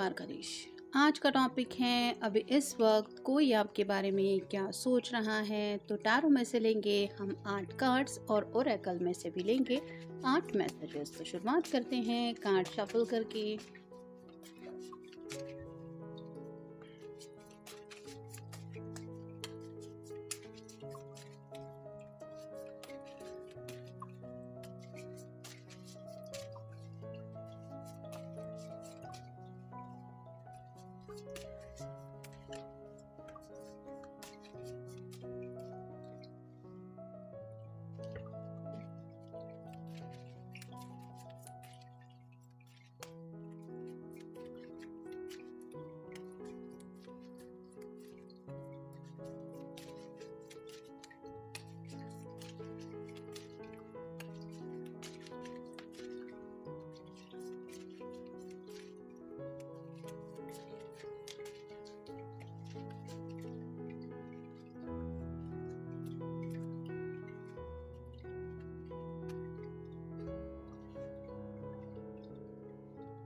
नमस्कार गणेश। आज का टॉपिक है अभी इस वक्त कोई आपके बारे में क्या सोच रहा है। तो टैरो में से लेंगे हम 8 कार्ड्स और ओरेकल में से भी लेंगे 8 मैसेजेस। तो शुरुआत करते हैं कार्ड शफल करके।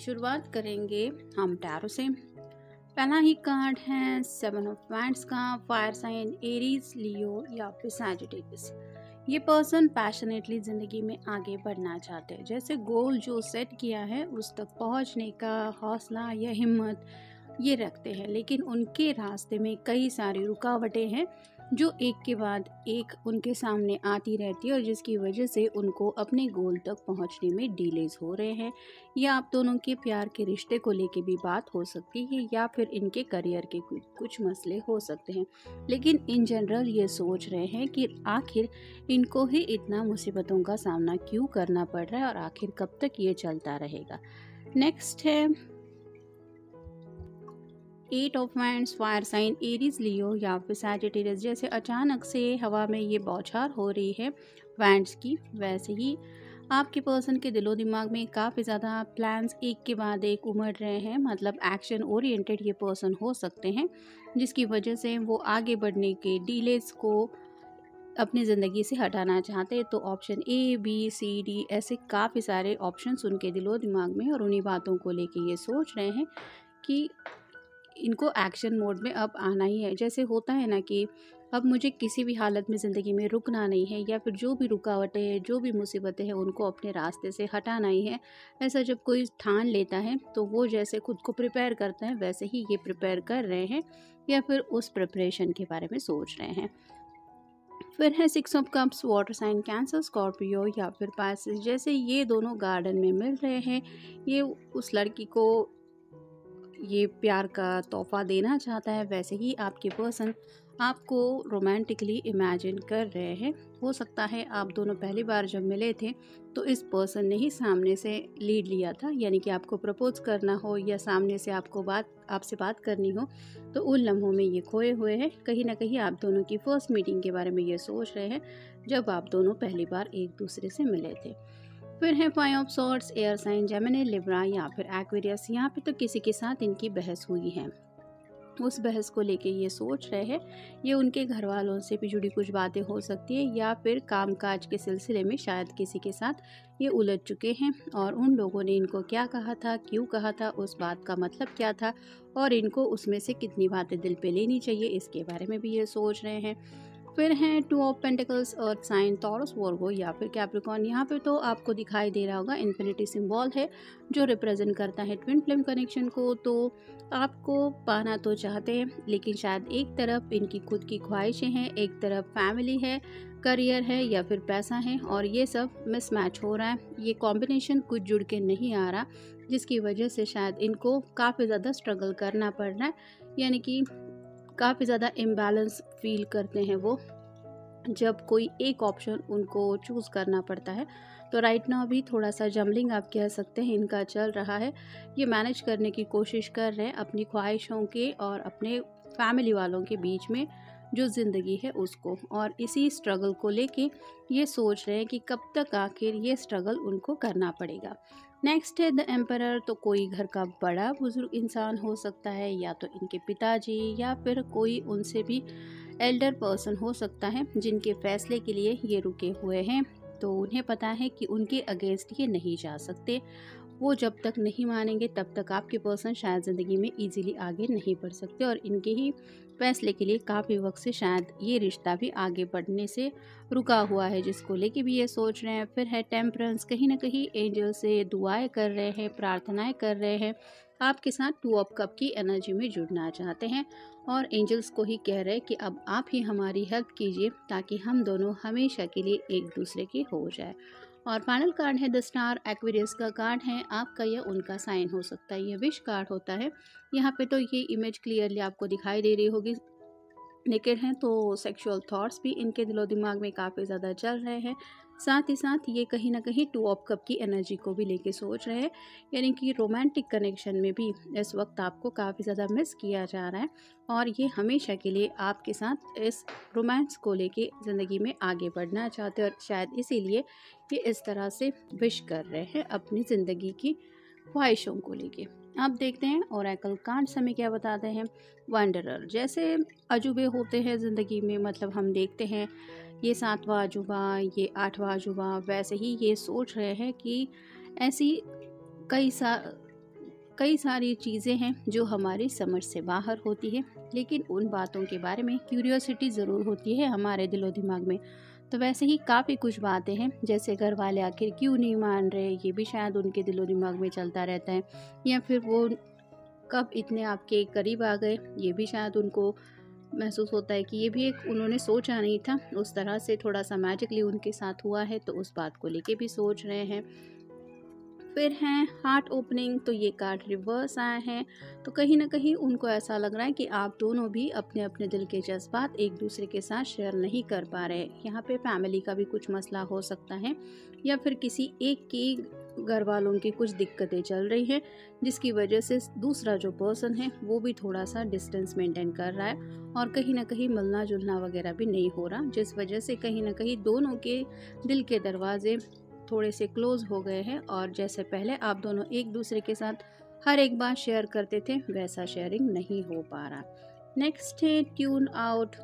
शुरुआत करेंगे हम टैरो से। पहला ही कार्ड है 7 ऑफ वैंड्स का। फायर साइन एरीज, लियो या फिर सैजिटेरियस। ये पर्सन पैशनेटली ज़िंदगी में आगे बढ़ना चाहते हैं। जैसे गोल जो सेट किया है उस तक पहुंचने का हौसला या हिम्मत ये रखते हैं, लेकिन उनके रास्ते में कई सारी रुकावटें हैं जो एक के बाद एक उनके सामने आती रहती है और जिसकी वजह से उनको अपने गोल तक पहुंचने में डिलेज हो रहे हैं। या आप दोनों के प्यार के रिश्ते को लेके भी बात हो सकती है या फिर इनके करियर के कुछ मसले हो सकते हैं, लेकिन इन जनरल ये सोच रहे हैं कि आखिर इनको ही इतना मुसीबतों का सामना क्यों करना पड़ रहा है और आखिर कब तक ये चलता रहेगा। नेक्स्ट है 8 of wands, fire sign Aries, Leo या फिर सैजिटेरियस। जैसे अचानक से हवा में ये बौछार हो रही है वैंड्स की, वैसे ही आपके पर्सन के दिलो दिमाग में काफ़ी ज़्यादा प्लान्स एक के बाद एक उमड़ रहे हैं। मतलब एक्शन ओरिएंटेड ये पर्सन हो सकते हैं, जिसकी वजह से वो आगे बढ़ने के डिलेज को अपनी ज़िंदगी से हटाना चाहते हैं। तो option A, B, C, D ऐसे काफ़ी सारे ऑप्शंस उनके दिलो दिमाग में और उन्हीं बातों को लेके ये सोच रहे हैं कि इनको एक्शन मोड में अब आना ही है। जैसे होता है ना कि अब मुझे किसी भी हालत में ज़िंदगी में रुकना नहीं है, या फिर जो भी रुकावटें हैं, जो भी मुसीबतें हैं, उनको अपने रास्ते से हटाना ही है। ऐसा जब कोई ठान लेता है तो वो जैसे खुद को प्रिपेयर करता है, वैसे ही ये प्रिपेयर कर रहे हैं या फिर उस प्रिपरेशन के बारे में सोच रहे हैं। फिर है 6 of cups, water sign Cancer, Scorpio या फिर पाइसेस। जैसे ये दोनों गार्डन में मिल रहे हैं, ये उस लड़की को ये प्यार का तोहफा देना चाहता है, वैसे ही आपके पर्सन आपको रोमांटिकली इमेजिन कर रहे हैं। हो सकता है आप दोनों पहली बार जब मिले थे तो इस पर्सन ने ही सामने से लीड लिया था, यानी कि आपको प्रपोज करना हो या सामने से आपसे बात करनी हो, तो उन लम्हों में ये खोए हुए हैं। कहीं ना कहीं आप दोनों की फर्स्ट मीटिंग के बारे में ये सोच रहे हैं जब आप दोनों पहली बार एक दूसरे से मिले थे। फिर है 5 of swords, air sign Gemini, Libra या फिर एक्वेरियस। यहाँ पे तो किसी के साथ इनकी बहस हुई है, उस बहस को लेके ये सोच रहे हैं। ये उनके घर वालों से भी जुड़ी कुछ बातें हो सकती है या फिर कामकाज के सिलसिले में शायद किसी के साथ ये उलझ चुके हैं और उन लोगों ने इनको क्या कहा था, क्यों कहा था, उस बात का मतलब क्या था और इनको उसमें से कितनी बातें दिल पे लेनी चाहिए, इसके बारे में भी ये सोच रहे हैं। फिर हैं 2 of pentacles, earth sign, Taurus, Virgo या फिर कैप्रिकॉर्न। यहाँ पे तो आपको दिखाई दे रहा होगा इन्फिनिटी सिंबल है जो रिप्रेजेंट करता है ट्विन फ्लेम कनेक्शन को। तो आपको पाना तो चाहते हैं, लेकिन शायद एक तरफ इनकी खुद की ख्वाहिशें हैं, एक तरफ फैमिली है, करियर है या फिर पैसा है, और ये सब मिसमैच हो रहा है। ये कॉम्बिनेशन कुछ जुड़ के नहीं आ रहा, जिसकी वजह से शायद इनको काफ़ी ज़्यादा स्ट्रगल करना पड़ रहा है, यानी कि काफ़ी ज़्यादा इम्बैलेंस फील करते हैं वो जब कोई एक ऑप्शन उनको चूज़ करना पड़ता है। तो राइट नाउ भी थोड़ा सा जमलिंग आप कह सकते हैं इनका चल रहा है। ये मैनेज करने की कोशिश कर रहे हैं अपनी ख्वाहिशों के और अपने फैमिली वालों के बीच में जो ज़िंदगी है उसको, और इसी स्ट्रगल को लेके ये सोच रहे हैं कि कब तक आखिर ये स्ट्रगल उनको करना पड़ेगा। नेक्स्ट है द एम्परर। तो कोई घर का बड़ा बुजुर्ग इंसान हो सकता है, या तो इनके पिताजी या फिर कोई उनसे भी एल्डर पर्सन हो सकता है जिनके फैसले के लिए ये रुके हुए हैं। तो उन्हें पता है कि उनके अगेंस्ट ये नहीं जा सकते। वो जब तक नहीं मानेंगे तब तक आपके पर्सन शायद ज़िंदगी में इजीली आगे नहीं बढ़ सकते, और इनके ही फैसले के लिए काफ़ी वक्त से शायद ये रिश्ता भी आगे बढ़ने से रुका हुआ है, जिसको लेके भी ये सोच रहे हैं। फिर है टेम्परेंस, कहीं ना कहीं एंजल से दुआएं कर रहे हैं, प्रार्थनाएं कर रहे हैं, आपके साथ 2 ऑफ कप की एनर्जी में जुड़ना चाहते हैं, और एंजल्स को ही कह रहे हैं कि अब आप ही हमारी हेल्प कीजिए ताकि हम दोनों हमेशा के लिए एक दूसरे के हो जाए। और फाइनल कार्ड है द स्टार, एक्वेरियस का कार्ड है, आपका या उनका साइन हो सकता है, ये विश कार्ड होता है। यहाँ पे तो ये इमेज क्लियरली आपको दिखाई दे रही होगी, नेकेड हैं, तो सेक्सुअल थॉट्स भी इनके दिलो दिमाग में काफ़ी ज़्यादा चल रहे हैं। साथ ही साथ ये कहीं ना कहीं 2 ऑफ कप की एनर्जी को भी लेके सोच रहे हैं, यानी कि रोमांटिक कनेक्शन में भी इस वक्त आपको काफ़ी ज़्यादा मिस किया जा रहा है, और ये हमेशा के लिए आपके साथ इस रोमांस को लेके ज़िंदगी में आगे बढ़ना चाहते हैं, और शायद इसीलिए ये इस तरह से विश कर रहे हैं अपनी ज़िंदगी की ख्वाहिशों को लेके। अब देखते हैं ओरेकल कार्ड्स हमें क्या बताते हैं। वंडरर, जैसे अजूबे होते हैं ज़िंदगी में, मतलब हम देखते हैं ये 7वां अजूबा, ये 8वां अजूबा, वैसे ही ये सोच रहे हैं कि ऐसी कई कई सारी चीज़ें हैं जो हमारी समझ से बाहर होती है, लेकिन उन बातों के बारे में क्यूरियोसिटी ज़रूर होती है हमारे दिलो दिमाग में। तो वैसे ही काफ़ी कुछ बातें हैं, जैसे घर वाले आखिर क्यों नहीं मान रहे, ये भी शायद उनके दिलो दिमाग में चलता रहता है, या फिर वो कब इतने आपके करीब आ गए, ये भी शायद उनको महसूस होता है कि ये भी एक उन्होंने सोचा नहीं था, उस तरह से थोड़ा सा मैजिकली उनके साथ हुआ है, तो उस बात को लेके भी सोच रहे हैं। फिर हैं हार्ट ओपनिंग, तो ये कार्ड रिवर्स आया है, तो कहीं ना कहीं उनको ऐसा लग रहा है कि आप दोनों भी अपने अपने दिल के जज्बात एक दूसरे के साथ शेयर नहीं कर पा रहे। यहाँ पे फैमिली का भी कुछ मसला हो सकता है, या फिर किसी एक की घर वालों की कुछ दिक्कतें चल रही हैं, जिसकी वजह से दूसरा जो पर्सन है वो भी थोड़ा सा डिस्टेंस मेंटेन कर रहा है, और कहीं ना कहीं मिलना जुलना वगैरह भी नहीं हो रहा, जिस वजह से कहीं ना कहीं दोनों के दिल के दरवाजे थोड़े से क्लोज हो गए हैं, और जैसे पहले आप दोनों एक दूसरे के साथ हर एक बात शेयर करते थे, वैसा शेयरिंग नहीं हो पा रहा। नेक्स्ट है ट्यून आउट,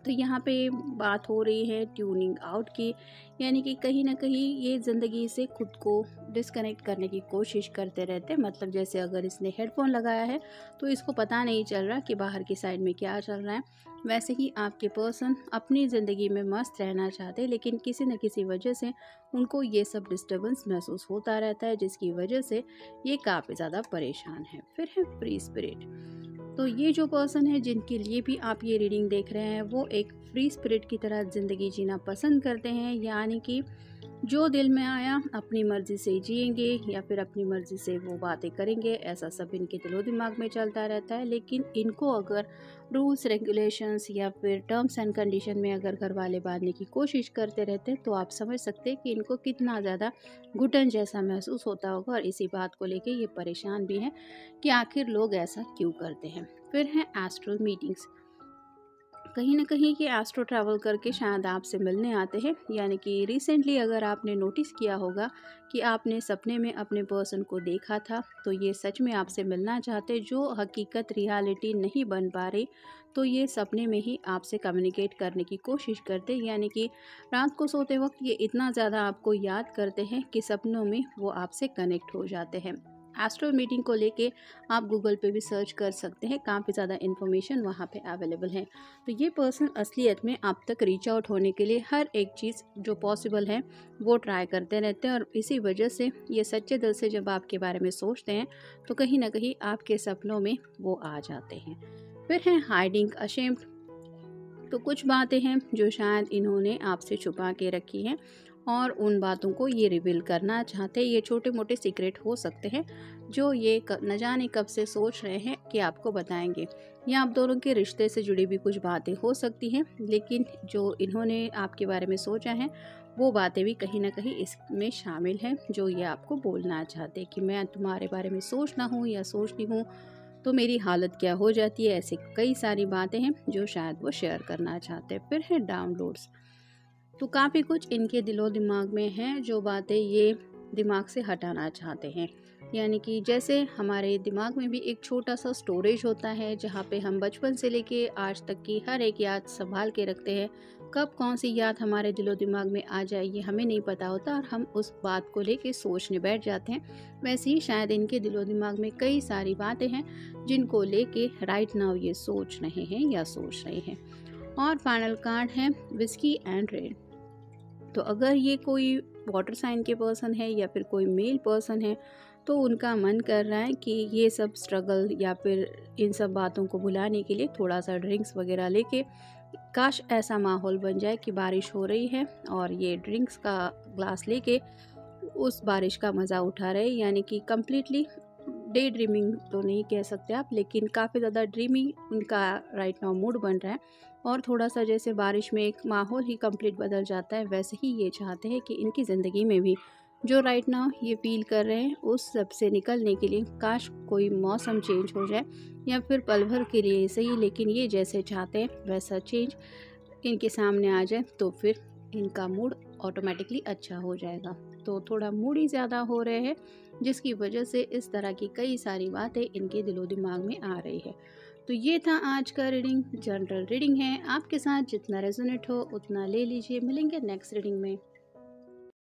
तो यहाँ पे बात हो रही है ट्यूनिंग आउट की, यानी कि कहीं ना कहीं ये ज़िंदगी से खुद को डिस्कनेक्ट करने की कोशिश करते रहते हैं। मतलब जैसे अगर इसने हेडफोन लगाया है तो इसको पता नहीं चल रहा कि बाहर की साइड में क्या चल रहा है। वैसे ही आपके पर्सन अपनी ज़िंदगी में मस्त रहना चाहते हैं, लेकिन किसी न किसी वजह से उनको ये सब डिस्टर्बेंस महसूस होता रहता है, जिसकी वजह से ये काफ़ी ज़्यादा परेशान है। फिर है फ्री स्पिरिट, तो ये जो पर्सन है जिनके लिए भी आप ये रीडिंग देख रहे हैं, वो एक फ्री स्पिरिट की तरह ज़िंदगी जीना पसंद करते हैं, यानी कि जो दिल में आया अपनी मर्ज़ी से जिएंगे, या फिर अपनी मर्ज़ी से वो बातें करेंगे, ऐसा सब इनके दिलो दिमाग में चलता रहता है। लेकिन इनको अगर रूल्स रेगुलेशंस या फिर टर्म्स एंड कंडीशन में अगर घर वाले बांधने की कोशिश करते रहते हैं, तो आप समझ सकते हैं कि इनको कितना ज़्यादा घुटन जैसा महसूस होता होगा, और इसी बात को लेके ये परेशान भी हैं कि आखिर लोग ऐसा क्यों करते हैं। फिर हैं एस्ट्रल मीटिंग्स, कहीं ना कहीं ये एस्ट्रो ट्रैवल करके शायद आपसे मिलने आते हैं, यानी कि रिसेंटली अगर आपने नोटिस किया होगा कि आपने सपने में अपने पर्सन को देखा था, तो ये सच में आपसे मिलना चाहते, जो हकीकत रियलिटी नहीं बन पा रही, तो ये सपने में ही आपसे कम्युनिकेट करने की कोशिश करते, यानी कि रात को सोते वक्त ये इतना ज़्यादा आपको याद करते हैं कि सपनों में वो आपसे कनेक्ट हो जाते हैं। एस्ट्रल मीटिंग को लेके आप गूगल पे भी सर्च कर सकते हैं, काफ़ी ज़्यादा इन्फॉर्मेशन वहाँ पे अवेलेबल है। तो ये पर्सन असलियत में आप तक रीच आउट होने के लिए हर एक चीज़ जो पॉसिबल है वो ट्राई करते रहते हैं, और इसी वजह से ये सच्चे दिल से जब आपके बारे में सोचते हैं तो कहीं ना कहीं आपके सपनों में वो आ जाते हैं। फिर है हाइडिंग अशेम्ड, तो कुछ बातें हैं जो शायद इन्होंने आपसे छुपा के रखी हैं, और उन बातों को ये रिवील करना चाहते हैं। ये छोटे मोटे सीक्रेट हो सकते हैं जो ये न जाने कब से सोच रहे हैं कि आपको बताएंगे, या आप दोनों के रिश्ते से जुड़ी भी कुछ बातें हो सकती हैं, लेकिन जो इन्होंने आपके बारे में सोचा है वो बातें भी कहीं ना कहीं इसमें शामिल हैं, जो ये आपको बोलना चाहते हैं कि मैं तुम्हारे बारे में सोचना हूँ या सोचती हूँ तो मेरी हालत क्या हो जाती है। ऐसे कई सारी बातें हैं जो शायद वो शेयर करना चाहते हैं। फिर है डाउनलोड्स, तो काफ़ी कुछ इनके दिलो दिमाग में है जो बातें ये दिमाग से हटाना चाहते हैं, यानी कि जैसे हमारे दिमाग में भी एक छोटा सा स्टोरेज होता है जहाँ पे हम बचपन से लेके आज तक की हर एक याद संभाल के रखते हैं। कब कौन सी याद हमारे दिलो दिमाग में आ जाए ये हमें नहीं पता होता और हम उस बात को लेके सोचने बैठ जाते हैं। वैसे ही शायद इनके दिलो दिमाग में कई सारी बातें हैं जिनको लेके राइट नाउ ये सोच रहे हैं या सोच रहे हैं। और फाइनल कार्ड है विस्की एंड रेड। तो अगर ये कोई वाटर साइन के पर्सन है या फिर कोई मेल पर्सन है तो उनका मन कर रहा है कि ये सब स्ट्रगल या फिर इन सब बातों को भुलाने के लिए थोड़ा सा ड्रिंक्स वगैरह लेके काश ऐसा माहौल बन जाए कि बारिश हो रही है और ये ड्रिंक्स का ग्लास लेके उस बारिश का मज़ा उठा रहे। यानी कि कम्प्लीटली डे ड्रीमिंग तो नहीं कह सकते आप, लेकिन काफ़ी ज़्यादा ड्रीमी उनका राइट नाउ मूड बन रहा है। और थोड़ा सा जैसे बारिश में एक माहौल ही कंप्लीट बदल जाता है, वैसे ही ये चाहते हैं कि इनकी ज़िंदगी में भी जो राइट नाउ ये फील कर रहे हैं उस सब से निकलने के लिए काश कोई मौसम चेंज हो जाए या फिर पल भर के लिए सही, लेकिन ये जैसे चाहते हैं वैसा चेंज इनके सामने आ जाए तो फिर इनका मूड ऑटोमेटिकली अच्छा हो जाएगा। तो थोड़ा मूड ही ज़्यादा हो रहे हैं जिसकी वजह से इस तरह की कई सारी बातें इनके दिलो दिमाग में आ रही है। तो ये था आज का रीडिंग। जनरल रीडिंग है, आपके साथ जितना रेजोनेट हो उतना ले लीजिए। मिलेंगे नेक्स्ट रीडिंग में।